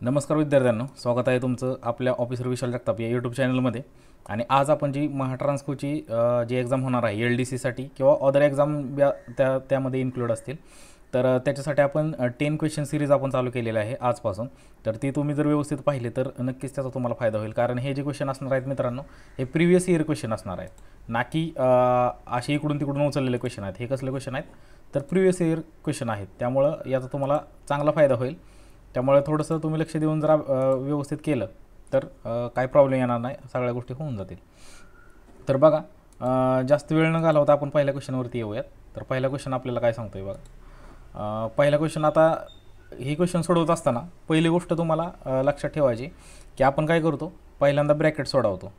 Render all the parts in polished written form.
नमस्कार विद्यार्थ्यांनो, स्वागत आहे तुमचं आपल्या ऑफिसर विशाल जगताप या यूट्यूब चॅनलमध्ये. आणि आज आपण जी महाट्रान्सकोची जी एक्झाम होणार आहे LDCसाठी किंवा अदर एक्झाम त्यामध्ये इन्क्लूड असतील, तर त्याच्यासाठी आपण 10 क्वेश्चन सिरीज आपण चालू केलेलं आहे आजपासून. तर ती तुम्ही जर व्यवस्थित पाहिले तर नक्कीच त्याचा तुम्हाला फायदा होईल, कारण हे जे क्वेश्चन असणार आहेत मित्रांनो, हे प्रिव्हियस इयर क्वेश्चन असणार आहेत, ना की असे इकडून तिकडून उचललेले क्वेश्चन आहेत. हे कसले क्वेश्चन आहेत तर प्रिव्हियस इयर क्वेश्चन आहेत, त्यामुळं याचा तुम्हाला चांगला फायदा होईल. त्यामुळे थोडंसं तुम्ही लक्ष देऊन जरा व्यवस्थित केलं तर काही प्रॉब्लेम येणार नाही, सगळ्या गोष्टी होऊन जातील. तर बघा, जास्त वेळ न घालवता आपण पहिल्या क्वेश्चनवरती येऊयात. तर पहिला क्वेश्चन आपल्याला काय सांगतोय बघा. पहिला क्वेश्चन, आता हे क्वेश्चन सोडवत असताना पहिली गोष्ट तुम्हाला लक्षात ठेवायची की आपण काय करतो, पहिल्यांदा ब्रॅकेट सोडवतो.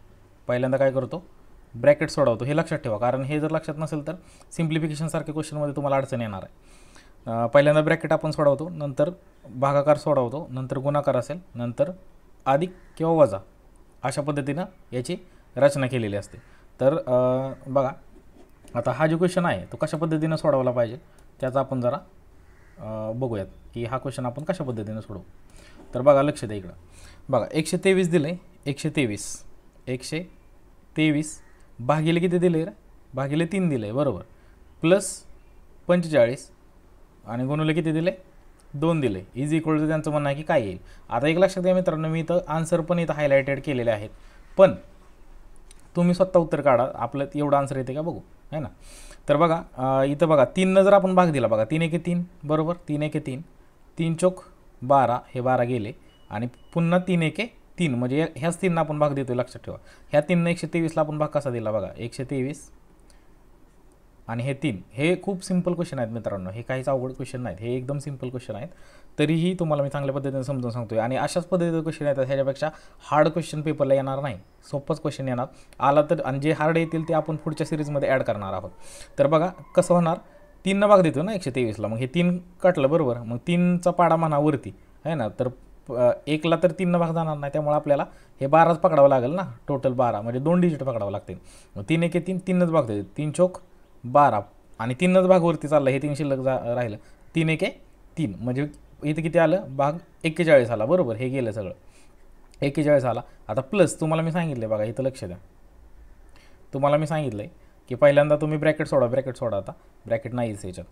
ब्रॅकेट सोडवतो हे लक्षात ठेवा, कारण हे जर लक्षात नसेल तर सिम्प्लिफिकेशनसारख्या क्वेश्चनमध्ये तुम्हाला अडचण येणार आहे. पहिल्यांदा ब्रॅकेट आपण सोडवतो, नंतर भागाकार सोडवतो, नंतर गुणाकार असेल, नंतर अधिक किंवा वजा, अशा पद्धतीनं याची रचना केलेली असते. तर बघा, आता हा जो क्वेश्चन आहे तो कशा पद्धतीनं सोडवला पाहिजे त्याचा आपण जरा बघूयात की हा क्वेश्चन आपण कशा पद्धतीनं सोडवू. तर बघा, लक्ष द्या इकडं. बघा, 123 दिलं आहे. 123 भागिले किती दिले रे, भागिले 3 दिले आहे, बरोबर, प्लस 45 आणि गुणुले किती दिले, 2 दिले, इज इक्वल टू त्यांचं म्हणणं आहे की काय येईल. आता एक लक्षात घ्या मित्रांनो, मी इथं आन्सर पण इथं हायलायटेड केलेले आहेत, पण तुम्ही स्वतः उत्तर काढा, आपलं एवढं आन्सर येते का बघू, आहे ना. तर बघा, इथं बघा 3 जर आपण भाग दिला, बघा 3 एके 3, बरोबर, 3 एके 3, 3 चोक 12, हे 12 गेले, आणि पुन्हा 3 एके 3, म्हणजे ह्याच 3 आपण भाग देतो, लक्षात ठेवा. ह्या 3 123ला आपण भाग कसा दिला बघा, 123 आणि हे 3. हे खूप सिंपल क्वेश्चन आहेत मित्रांनो, हे काहीच अवघड क्वेश्चन नाहीत, हे एकदम सिंपल क्वेश्चन आहेत. तरीही तुम्हाला मी चांगल्या पद्धतीने समजून सांगतोय, आणि अशाच पद्धतीचे क्वेश्चन येतात, ह्याच्यापेक्षा हार्ड क्वेश्चन पेपरला येणार नाही, सोपंच क्वेश्चन येणार. आला तर, आणि जे हार्ड येतील ते आपण पुढच्या सिरीजमध्ये ॲड करणार आहोत. तर बघा कसं होणार, 3 भाग देतो ना 123ला, मग हे 3 काटलं, बरोबर, मग 3चा पाडा म्हणा वरती, आहे ना. तर 1ला तर 3 भाग जाणार नाही, त्यामुळे आपल्याला हे 12च पकडावं लागेल ना, टोटल 12, म्हणजे 2 डिजिट पकडावं लागतील. मग 3 एके 3, 3च भाग देतो, 3 चोक 12, आणि 3च भाग वरती चालला, हे 3 शिल्लक राहिलं, 3 एके 3, म्हणजे इथं किती आलं, भाग 41 आला, बरोबर, हे गेलं सगळं, 41 आला. आता प्लस तुम्हाला मी सांगितलं, बघा इथं लक्ष द्या, तुम्हाला मी सांगितलं आहे की पहिल्यांदा तुम्ही ब्रॅकेट सोडा. आता ब्रॅकेट नाहीच याच्यात,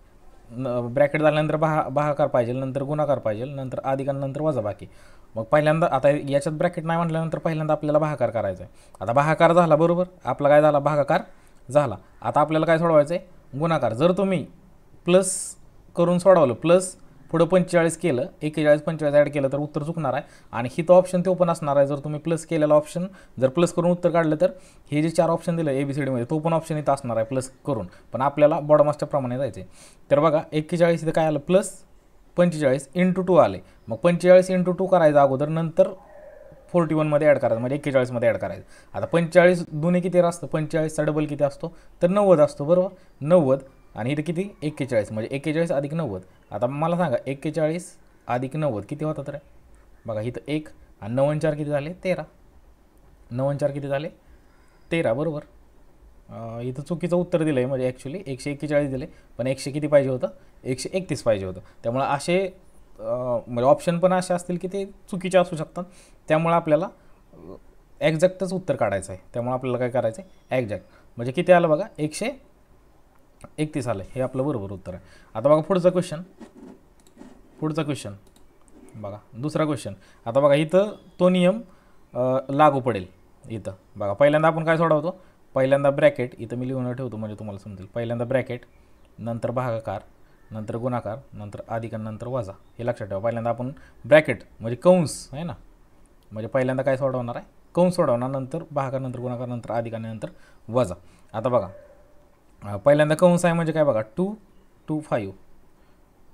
ब्रॅकेट झाल्यानंतर भागाकार पाहिजे, नंतर गुणाकार पाहिजे, नंतर अधिक, नंतर वजाबाकी. मग पहिल्यांदा, आता याच्यात ब्रॅकेट नाही म्हटल्यानंतर पहिल्यांदा आपल्याला भागाकार करायचा आहे. आता भागाकार झाला, बरोबर, आपला काय झाला, भागाकार झाला. आता आपल्याला काय सोडवायचं आहे, गुणाकार. जर तुम्ही प्लस करून सोडवलं, प्लस पुढं 45 केलं, 41 45 ॲड केलं तर उत्तर चुकणार आहे, आणि ही तो ऑप्शन ते पण असणार आहे. जर तुम्ही प्लस केलेला ऑप्शन जर प्लस करून उत्तर काढलं तर हे जे 4 ऑप्शन दिलं ABCDमध्ये, तो पण ऑप्शन इथं असणार आहे प्लस करून, पण आपल्याला बॉडमास्टर प्रमाणे जायचं आहे. तर बघा, 41 इथं काय आलं, प्लस 45 × 2 आले, मग 45 × 2 करायचं अगोदर, नंतर 41मध्ये ॲड करायचं, म्हणजे 41मध्ये ॲड करायचं. आता 45 दुने किती असतं, 45चा डबल किती असतो तर 90 असतो, बरोबर, 90, आणि इथं किती 41, म्हणजे 41 अधिक 90. आता मला सांगा, 41 अधिक 90 किती होतं तर, बघा इथं 1 आणि 9 4 किती झाले, 13, 9 4 किती झाले, 13, बरोबर. इथं चुकीचं उत्तर दिलं आहे, म्हणजे ॲक्च्युली 141 दिले, पण 100 किती पाहिजे होतं, 131 पाहिजे होतं. त्यामुळे असे म्हणजे ऑप्शन पण असे असतील की ते चुकीचे असू शकतात, त्यामुळे आपल्याला एक्झॅक्टच उत्तर काढायचं आहे. त्यामुळे आपल्याला काय करायचं आहे, एक्झॅक्ट, म्हणजे किती आलं बघा, 131 आलं, हे आपलं बरोबर उत्तर आहे. आता बघा पुढचा क्वेश्चन बघा, दुसरा क्वेश्चन. आता बघा इथं तो नियम लागू पडेल. इथं बघा, पहिल्यांदा आपण काय सोडवतो, पहिल्यांदा ब्रॅकेट, इथं मी लिहून ठेवतो म्हणजे तुम्हाला समजेल. पहिल्यांदा ब्रॅकेट, नंतर भागाकार, नंतर गुणाकार, नंतर अधिक, नंतर वजा, हे लक्षात ठेवा. पहिल्यांदा आपण ब्रॅकेट म्हणजे कंस आहे ना, म्हणजे पहिल्यांदा काय सोडवणार आहे, कंस सोडवणार, नंतर भागाकार, नंतर गुणाकार, नंतर अधिक, नंतर वजा. आता बघा, पहिल्यांदा कंस आहे म्हणजे काय बघा, 2 2 5,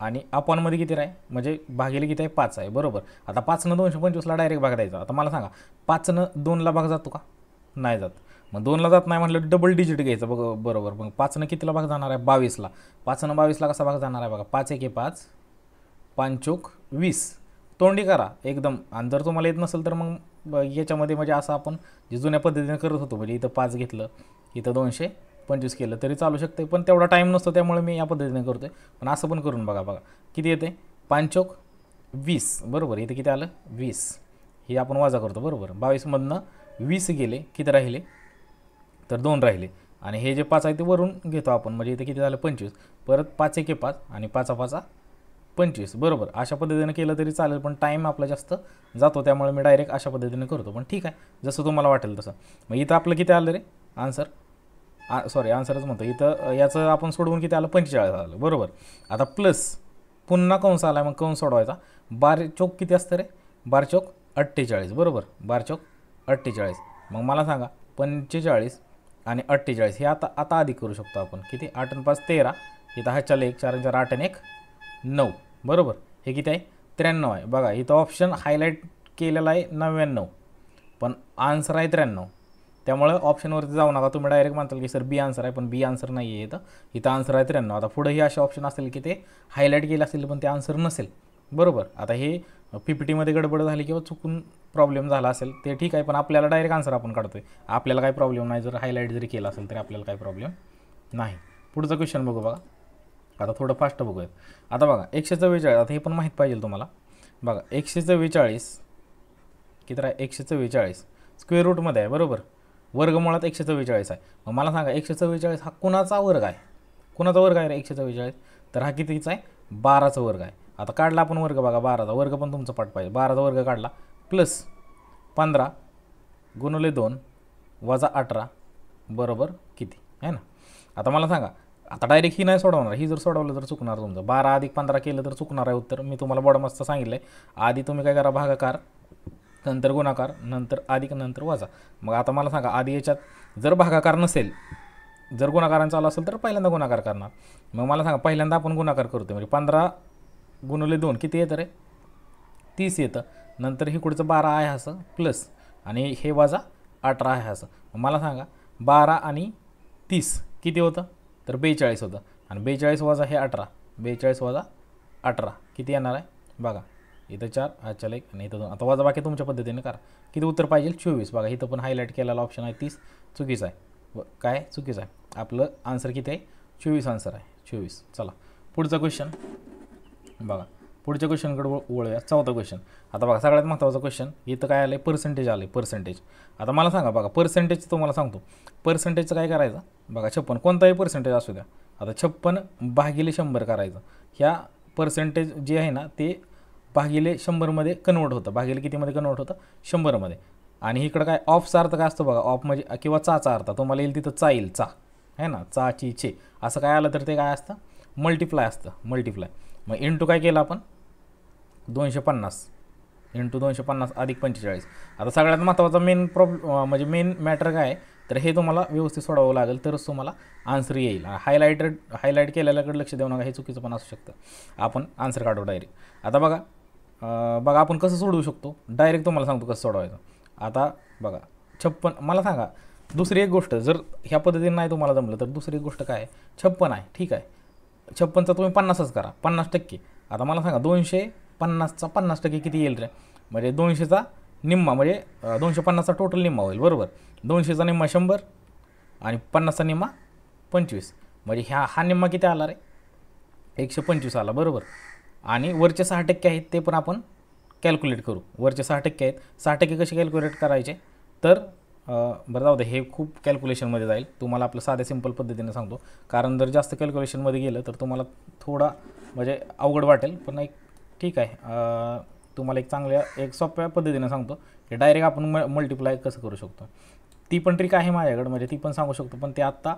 आणि अपॉनमध्ये किती आहे, म्हणजे भागिले किती आहे, 5 आहे, बरोबर. आता 5नं 225ला डायरेक्ट भाग द्यायचा. आता मला सांगा, 5नं 2ला भाग जातो का, नाही जात. मग 2ला जात नाही म्हटलं डबल डिजिट घ्यायचं, बरोबर. मग 5नं कितीला भाग जाणार आहे, 22ला. 5नं 22ला कसा भाग जाणार आहे बघा, 5 एके 5, 5 चोक 20, तोंडी करा एकदम. आणि जर तुम्हाला येत नसेल तर मग याच्यामध्ये म्हणजे असं आपण जे जुन्या पद्धतीने करत होतो, म्हणजे इथं 5 घेतलं, इथं 225 केलं तरी चालू शकते, पण तेवढा टाईम नसतो, त्यामुळे मी या पद्धतीने करतो आहे. पण असं पण करून बघा, किती येते, 5 चोक 20 बरोबर. इथे किती आलं 20. हे आपण वजा करतो बरोबर. 22मधनं 20 गेले, किती राहिले तर 2 राहिले. आणि हे जे 5 आहे ते वरून घेतो आपण, म्हणजे इथे किती झालं 25. परत 5 1 5 आणि 5 5 25 बरोबर. अशा पद्धतीने केलं तरी चालेल, पण टाईम आपला जास्त जातो, त्यामुळे मी डायरेक्ट अशा पद्धतीने करतो. पण ठीक आहे, जसं तुम्हाला वाटेल तसं. मग इथं आपलं किती आलं रे आन्सर, सॉरी आन्सरच म्हणतो इथं, याचं आपण सोडवून किती आलं 45 आलं बरोबर. आता प्लस पुन्हा कंस आला, मग कंस सोडवायचा. 12 चौक किती असतं रे, 12 चौक 48 बरोबर. 12 चौक 48. मग मला सांगा 45 आणि 48 हे आता अधिक करू शकतो आपण. किती 8 आणि 5 13. इथं हा चाल 1 4 आणि 4 8 आणि 1 9 बरोबर. हे किती आहे 93 आहे. बघा इथं ऑप्शन हायलाईट केलेला आहे 99, पण आन्सर आहे 93. त्यामुळे ऑप्शनवरती जाऊ नका. तुम्ही डायरेक्ट म्हणताल की सर बी आन्सर आहे, पण बी आन्सर नाही आहे. इथं आन्सर आहे 93. आता पुढेही असे ऑप्शन असतील की ते हायलाईट केले असतील पण ते आन्सर नसेल बरोबर. आता हे PPTमध्ये गडबड झाली किंवा चुकून प्रॉब्लेम झाला असेल ते ठीक आहे, पण आपल्याला डायरेक्ट आन्सर आपण काढतोय, आपल्याला काही प्रॉब्लेम नाही. जर हायलाईट जरी केलं असेल तरी आपल्याला काही प्रॉब्लेम नाही. पुढचा क्वेश्चन बघू बघा. आता थोडं फास्ट बघूयात. आता बघा 144. आता हे पण माहीत पाहिजे तुम्हाला. बघा 144 किती आहे 144 स्क्वेअर रूटमध्ये आहे बरोबर. वर्गमुळात 144 आहे. मग मला सांगा 144 हा कुणाचा वर्ग आहे, कुणाचा वर्ग आहे रे 144. तर हा कितीचा आहे 12चा वर्ग आहे. आता काढला आपण वर्ग बघा 12चा वर्ग, पण तुमचा पाठ पाहिजे. 12चा वर्ग काढला प्लस 15 गुणिले 2 वजा 18 बरोबर किती आहे ना. आता मला सांगा, आता डायरेक्ट ही नाही सोडवणार, ही जर सोडवलं तर चुकणार तुमचं. 12 अधिक 15 केलं तर चुकणार आहे उत्तर. मी तुम्हाला बॉडमसचं सांगितलं आहे. आधी तुम्ही काय करा भागाकार, नंतर गुणाकार, नंतर अधिक, नंतर वजा. मग आता मला सांगा आधी याच्यात जर भागाकार नसेल, जर गुणाकारांचा आला असेल तर पहिल्यांदा गुणाकार करणार. मग मला सांगा पहिल्यांदा आपण गुणाकार करतो, म्हणजे 15 गुणिले 2 किती येतं रे 30 येतं. नंतर हे पुढचं 12 आहे असं प्लस, आणि हे वजा 18 आहे असं. मला सांगा 12 आणि 30 किती होतं तर 42 होतं. आणि 42 वजा हे 18, 42 वजा 18 किती येणार आहे बघा. इथं 4 हा चल 1 आणि इथं 2. आता वजा बाकी तुमच्या पद्धतीने करा. किती उत्तर पाहिजे 24. बघा इथं पण हायलाईट केलेला ऑप्शन आहे 30 चुकीचं आहे. काय चुकीचं आहे, आपलं आन्सर किती आहे 24 आन्सर आहे 24. चला पुढचा क्वेश्चन बघा. पुढच्या क्वेश्चनकडे वळूया. 4था क्वेश्चन. आता बघा सगळ्यात महत्त्वाचा क्वेश्चन इथं काय आलं आहे पर्सेंटेज आलं आहे. पर्सेंटेज. आता मला सांगा बघा पर्सेंटेज तुम्हाला सांगतो. पर्सेंटेजचं काय करायचं बघा 56 कोणताही पर्सेंटेज असू द्या. आता 56 भागिले 100 करायचं. ह्या पर्सेंटेज जे आहे ना ते भागिले 100मध्ये कन्वर्ट होतं. भागिले कितीमध्ये कन्वर्ट होतं 100मध्ये. आणि इकडं काय ऑफचा अर्थ काय असतो बघा. ऑफ म्हणजे किंवा चाचा अर्थ तुम्हाला येईल तिथं चा येईल, चा आहे ना, चा ची चे असं काय आलं तर ते काय असतं मल्टिप्लाय असतं, मल्टिप्लाय. मग इंटू काय केलं आपण 250 इंटू 250 अधिक 45. आता सगळ्यात महत्त्वाचा मेन म्हणजे मेन मॅटर काय आहे तर हे तुम्हाला व्यवस्थित सोडावं लागेल तरच तुम्हाला आन्सर येईल. हायलाईट केलेल्याकडे लक्ष देऊ नका, हे चुकीचं पण असू शकतं. आपण आन्सर काढू डायरेक्ट. आता बघा आपण कसं सोडवू शकतो डायरेक्ट तुम्हाला सांगतो कसं सोडवायचं. आता बघा 56 मला सांगा दुसरी एक गोष्ट, जर ह्या पद्धतीने नाही तुम्हाला जमलं तर दुसरी एक गोष्ट काय आहे 56 आहे ठीक आहे. 56चा तुम्ही 50च करा 50%. आता मला सांगा 250चा 50% किती येईल रे, म्हणजे 200चा निम्मा म्हणजे 250चा टोटल निम्मा होईल बरोबर. 200चा निम्मा 100 आणि 50चा निम्मा 25, म्हणजे हा निम्मा किती आला रे 125 आला बरोबर. आणि वरचे 6% आहेत ते पण आपण कॅल्क्युलेट करू. वरचे 6% आहेत, 6% कसे कॅल्क्युलेट करायचे तर बरं जाऊ दे, हे खूप कॅल्क्युलेशनमध्ये जाईल. तुम्हाला आपलं साध्या सिंपल पद्धतीने सांगतो, कारण जर जास्त कॅल्क्युलेशनमध्ये गेलं तर तुम्हाला थोडा म्हणजे अवघड वाटेल. पण एक ठीक आहे, तुम्हाला एक सोप्या पद्धतीने सांगतो की डायरेक्ट आपण मल्टिप्लाय कसं करू शकतो. ती पण ट्रिक आहे माझ्याकडं, म्हणजे ती पण सांगू शकतो, पण ते आत्ता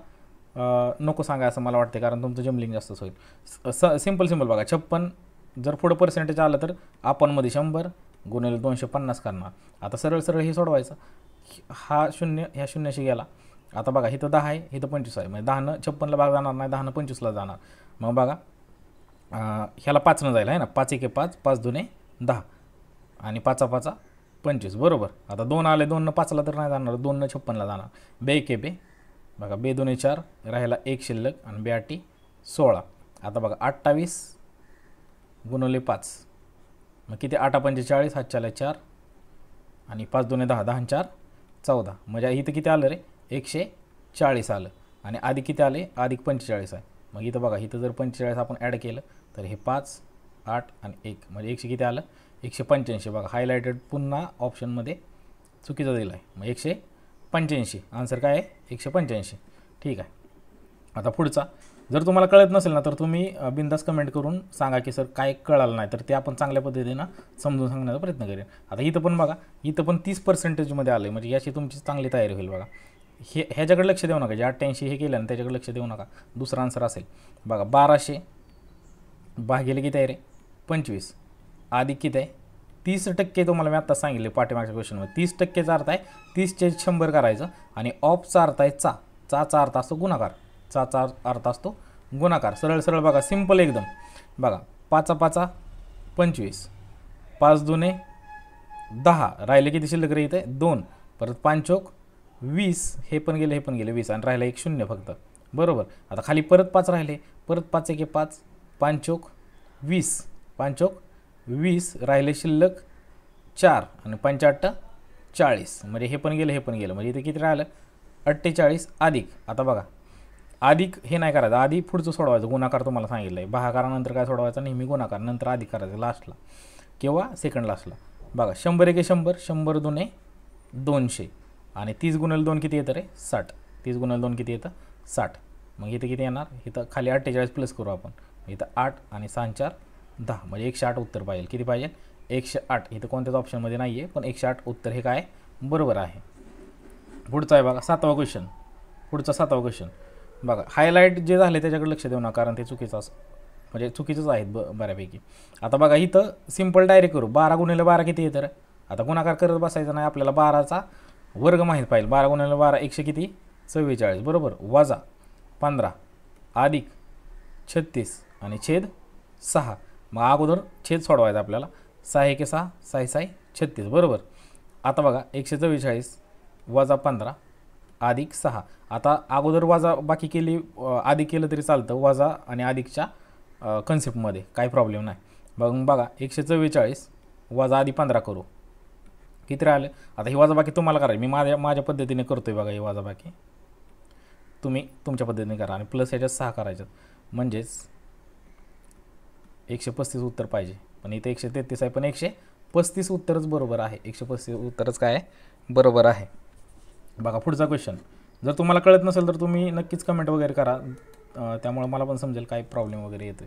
नको सांगा असं मला वाटते, कारण तुमचं जम्बलिंग जास्तच होईल. सिंपल बघा 56 जर पुढं पर्सेंटेज आलं तर आपणमध्ये 100 गुणिले 250 करणार. आता सरळ हे सोडवायचं. हा 0 ह्या 0शी गेला. आता बघा इथं 10 आहे, इथं 25 आहे, म्हणजे 10नं 56ला भाग जाणार नाही, 10नं 25ला जाणार. मग बघा ह्याला 5नं जाईल आहे ना, 5 1 5 5 2 10 आणि 5 5 25 बरोबर. आता 2 आले, 2नं 5ला तर नाही जाणार, 2नं 56ला जाणार. बे के बे बघा, बे 2 4 राहिला 1 शिल्लक आणि बे 8 16. आता बघा 28 गुणिले 5 मग किती 8 45 हात चाला 4 आणि 5 2 10 10 4 14, म्हणजे इथं किती आलं रे 140 आलं. आणि आधी किती आले अधिक 45 आहे. मग इथं बघा इथं जर 45 आपण ॲड केलं तर हे 5 8 आणि 1 म्हणजे 100 किती आलं 185. बघा हायलाइटेड पुन्हा ऑप्शनमध्ये चुकीचा दिला आहे. मग 185 आन्सर काय आहे 185. ठीक आहे. आता पुढचा जर तुम्हाला कळत नसेल ना तर तुम्ही बिंदास कमेंट करून सांगा की सर काय कळालं नाही, तर ते आपण चांगल्या पद्धतीनं समजून सांगण्याचा प्रयत्न करेन. आता इथं पण बघा, इथं पण 30% आलं आहे, म्हणजे याची तुमची चांगली तयारी होईल. बघा ह्याच्याकडे लक्ष देऊ नका, जे 88 हे केलं ना त्याच्याकडे लक्ष देऊ नका. दुसरा आन्सर असेल बघा 1200 भागिले किती आहे रे 25 अधिक किती आहे 30%. तुम्हाला मी आत्ता सांगितले पाठीमागच्या क्वेश्चनमध्ये 30%चा अर्थ आहे 30चे 100 करायचं आणि ऑफचा अर्थ आहे चा अर्थ असतो गुणाकार, चा अर्थ असतो गुणाकार. सरळ सरळ बघा सिंपल एकदम. बघा 5 5 25 5 2 10 राहिले किती शिल्लक रे इथे 2 परत 5 चौक 20 हे पण गेले 20 आणि राहिला 1 0 फक्त. बरोबर. आता खाली परत 5 राहिले, परत 5 1 5 5 चौक 20 5 चौक 20 राहिले शिल्लक 4 आणि 5 8 40 म्हणजे हे पण गेलं म्हणजे इथे किती राहिलं 48 अधिक. आता बघा अधिक हे नाही करायचं, आधी पुढचं सोडवायचं. गुणाकार तुम्हाला सांगितलं आहे, भागाकारानंतर काय सोडवायचा नेहमी गुणाकार, नंतर अधिक करायचं लास्टला किंवा सेकंड लास्टला. बघा 100 1 100 100 2 200 आणि 30 गुणिले 2 किती येतं रे 60. 30 गुणिले 2 किती येतं 60. मग इथं किती येणार, इथं खाली 48 प्लस करू आपण, इथं 8 आणि 6 4 10 म्हणजे 108 उत्तर पाहिजे. किती पाहिजे 108. इथं कोणत्याच ऑप्शनमध्ये नाही आहे, पण 108 उत्तर हे काय बरोबर आहे. पुढचा आहे बघा 7वा क्वेश्चन. पुढचा 7वा क्वेश्चन बघा, हायलाईट जे झाले त्याच्याकडे लक्ष देऊ नका, कारण ते चुकीचं म्हणजे चुकीचंच आहेत बऱ्यापैकी. आता बघा इथं सिंपल डायरेक्ट करू. 12 गुणिले 12 किती येतं. आता गुणाकार करत बसायचं नाही, आपल्याला 12चा वर्ग माहीत पाहिजे. 12 गुणिले 12 100 किती 44 बरोबर, वजा 15 अधिक 36 आणि छेद 6. मग अगोदर छेद सोडवायचा आपल्याला. 6 1 6 6 6 36 बरोबर. आता बघा 144 वजा 15 अधिक 6. आता अगोदर वजा बाकी केली अधिक केलं तरी चालतं, वजा आणि अधिकच्या कन्सेप्टमध्ये काही प्रॉब्लेम नाही. मग बघा 144 वजा आधी 15 करू, किती राहिलं. आता ही वजाबाकी तुम्हाला करायची, मी माझ्या पद्धतीने करतो आहे बघा. ही वजाबाकी तुम्ही तुमच्या पद्धतीने करा आणि प्लस ह्याच्यात 6 करायच्यात, म्हणजेच 135 उत्तर पाहिजे. पण इथे 133 आहे, पण 135 उत्तरच बरोबर आहे. 135 उत्तरच काय आहे बरोबर आहे. बघा पुढचा क्वेश्चन. जर तुम्हाला कळत नसेल तर तुम्ही नक्कीच कमेंट वगैरे करा, त्यामुळे मला पण समजेल काय प्रॉब्लेम वगैरे येतो.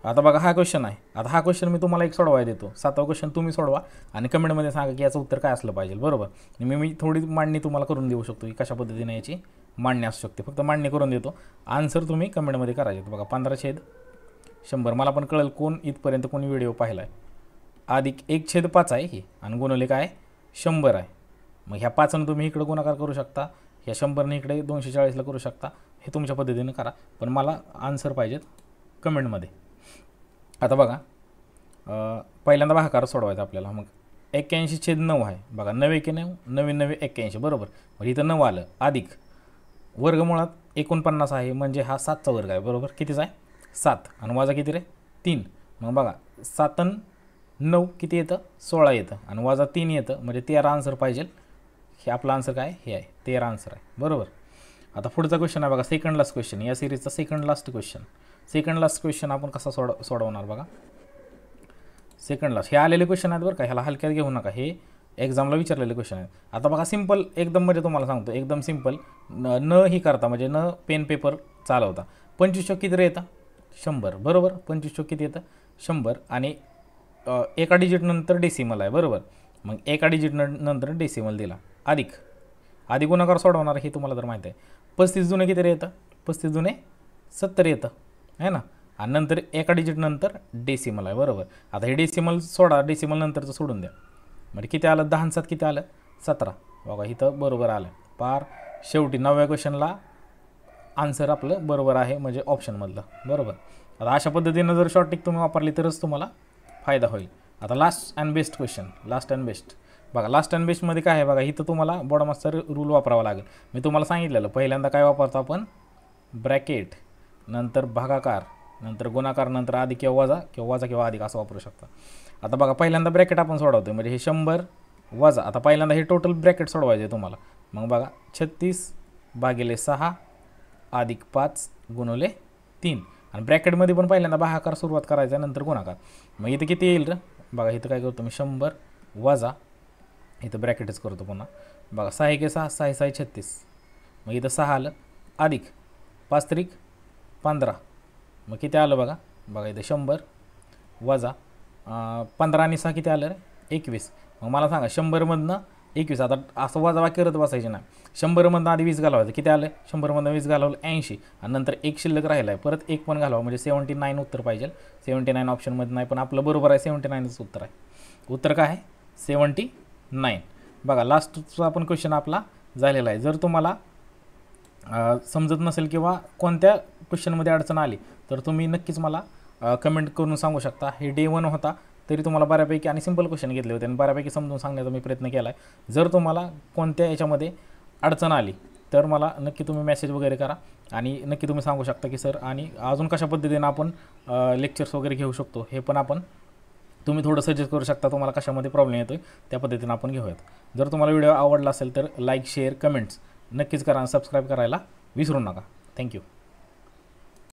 आता बघा हा क्वेश्चन आहे. आता हा क्वेश्चन मी तुम्हाला एक सोडवायला देतो. 7वा क्वेश्चन तुम्ही सोडवा आणि कमेंटमध्ये सांगा की याचं उत्तर काय असलं पाहिजे. बरोबर. मी थोडी मांडणी तुम्हाला करून देऊ शकतो की कशा पद्धतीने याची मांडणी असू शकते. फक्त मांडणी करून देतो, आन्सर तुम्ही कमेंटमध्ये करायचे. बघा 15/100 मला पण कळेल कोण इथपर्यंत कोणी व्हिडिओ पाहिला आहे. अधिक 1/5 आहे ही आणि गुणवले काय 100 आहे. मग ह्या 5नं तुम्ही इकडे गुणाकार करू शकता, ह्या 100ने इकडे 240ला करू शकता. हे तुमच्या पद्धतीने करा, पण मला आन्सर पाहिजेत कमेंटमध्ये. आता बघा पहिल्यांदा भागाकार सोडवायचा आपल्याला. मग 81/9 आहे. बघा 9 1 9 9 9 81 बरोबर. म्हणजे इथं 9 आलं अधिक वर्गमुळात 49 आहे, म्हणजे हा 7चा वर्ग आहे बरोबर. कितीचा आहे 7 आणि वजा किती रे 3. मग बघा 7 आणि 9 किती येतं 16 येतं आणि वजा 3 येतं, म्हणजे 13 आन्सर पाहिजे. हे आपला आन्सर काय हे आहे 13 आन्सर आहे बरोबर. आता पुढचा क्वेश्चन आहे बघा सेकंड लास्ट क्वेश्चन, या सिरीजचा second last question. Second last question आपण कसा सोडवणार बघा. सेकंड लास्ट हे आलेले क्वेश्चन आहेत बरं का, ह्याला हलक्यात घेऊ नका, हे एक्झामला विचारलेले क्वेश्चन आहेत. आता बघा सिंपल एकदम, म्हणजे तुम्हाला सांगतो एकदम सिंपल, न ही करता म्हणजे न पेन पेपर चालवता. 25 किती रे येतं 100 बरोबर. 25 किती येतं 100 आणि एका डिजिट नंतर डेसिमल आहे बरोबर. मग एका डिजिट नंतर डेसिमल दिला अधिक गुणाकार सोडवणार हे तुम्हाला तर माहिती आहे. 35 जुने किती रे येतं 35 जुने 70 येतं आहे ना, आणि नंतर एका डिजिट नंतर डेसिमल आहे बरोबर. आता हे डेसिमल सोडा, डेसिमल नंतरचं सोडून द्या, म्हणजे किती आलं 10 आणि 7 किती आलं 17. बघा इथं बरोबर आलं. पार शेवटी 9व्या क्वेश्चनला आन्सर आपलं बरोबर आहे, म्हणजे ऑप्शनमधलं बरोबर. आता अशा पद्धतीनं जर शॉर्ट ट्रिक तुम्ही वापरली तरच तुम्हाला फायदा होईल. आता last and best question, last and best. बघा लास्ट अँड बेस्टमध्ये काय आहे बघा, इथं तुम्हाला बॉडमास्टर रूल वापरावा लागेल. मी तुम्हाला सांगितलेलं पहिल्यांदा काय वापरतो आपण, ब्रॅकेट, नंतर भागाकार, नंतर गुणाकार, नंतर अधिक किंवा वजा किंवा अधिक असं वापरू शकता. आता बघा पहिल्यांदा ब्रॅकेट आपण सोडवतो, म्हणजे हे 100 वजा. आता पहिल्यांदा हे टोटल ब्रॅकेट सोडवायचे आहे तुम्हाला. मग बघा 36/6 अधिक 5 गुणवले 3 आणि ब्रॅकेटमध्ये पण पहिल्यांदा भागाकार सुरुवात करायचा नंतर गुणाकार. मग इथं किती येईल रे बघा, इथं काय करतो मी 100 वजा इथं ब्रॅकेटच करतो पुन्हा बघा 6 1 6 6 6 36. मग इथं 6 आलं अधिक 5 त्रिक 15. मग किती आलं बघा बघा इथं 100 वजा 15 आणि 6 किती आलं रे 21. मग मला सांगा 100मधनं 21. आता असं वजा करत बसायचे ना, 100मधनं आधी 20 घालवायचं, किती आलं 100मधनं 20 घालवलं 80 आणि नंतर एक शिल्लक राहिला आहे, परत एक पण घालवा म्हणजे 79 उत्तर पाहिजे. 79 ऑप्शनमध्ये नाही पण आपलं बरोबर आहे, 79च उत्तर आहे. उत्तर काय आहे 79. बघा लास्टचा पण क्वेश्चन आपला झालेला आहे. जर तुम्हाला समजत नसेल किंवा कोणत्या क्वेश्चनमध्ये अडचण आली तर तुम्ही नक्कीच मला कमेंट करून सांगू शकता. हे डे 1 होता तरी तुम्हाला बऱ्यापैकी आणि सिंपल क्वेश्चन घेतले होते आणि बऱ्यापैकी समजून सांगण्याचा मी प्रयत्न केला आहे. जर तुम्हाला कोणत्या याच्यामध्ये अडचण आली तर मला नक्की तुम्ही मेसेज वगैरे करा आणि नक्की तुम्ही सांगू शकता की सर आणि अजून कशा पद्धतीनं आपण लेक्चर्स वगैरे घेऊ शकतो हे पण आपण तुम्ही थोडं सजेस्ट करू शकता. तुम्हाला कशामध्ये प्रॉब्लेम येतो आहे त्या पद्धतीनं आपण घेऊयात. जर तुम्हाला व्हिडिओ आवडला असेल तर लाईक शेअर कमेंट्स नक्कीच करा आणि सबस्क्राईब करायला विसरू नका. थँक्यू.